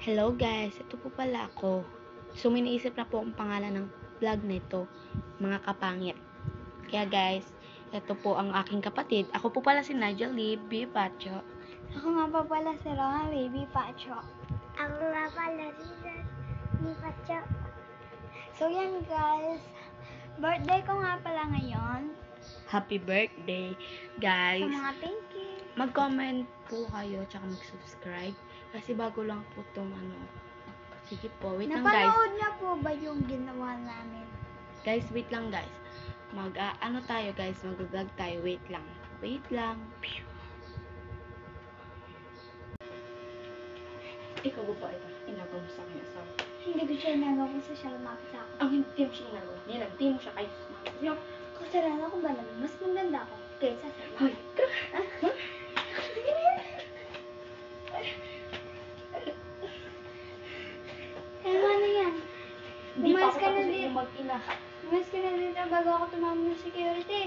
Hello guys, ito po pala ako. So may naisip na po ang pangalan ng vlog nito, mga kapangit. Kaya guys, ito po ang aking kapatid. Ako po pala si Nigel Lee B. Pacho. Ako nga pa pala si Roma Baby Pacho. Ako nga pala si Baby Pacho. So yan guys, birthday ko nga pala ngayon. Happy birthday guys. Sa mga pinky. Mag-comment po kayo tsaka mag-subscribe. Kasi bago lang po itong Sige po, wait lang guys. Napanood niya po ba yung ginawa namin? Guys, wait lang guys. Tayo guys, mag-vlog tayo. Wait lang. Wait lang. Ikaw ba ito? Inagaw mo sa akin. Sorry. Hindi ko siya nagawa kasi siya lumapit sa akin. Ang hindi mo siya inagaw. Nilagti mo siya kay Mama. Kasalanan ko ba naman? Mas maganda ako kaysa sa Hoy! Kaya ano yan? Hindi pa Umayos ako ka na tapos dito. mag-ina. Umayos ka na dito bago ako tumawag ng security.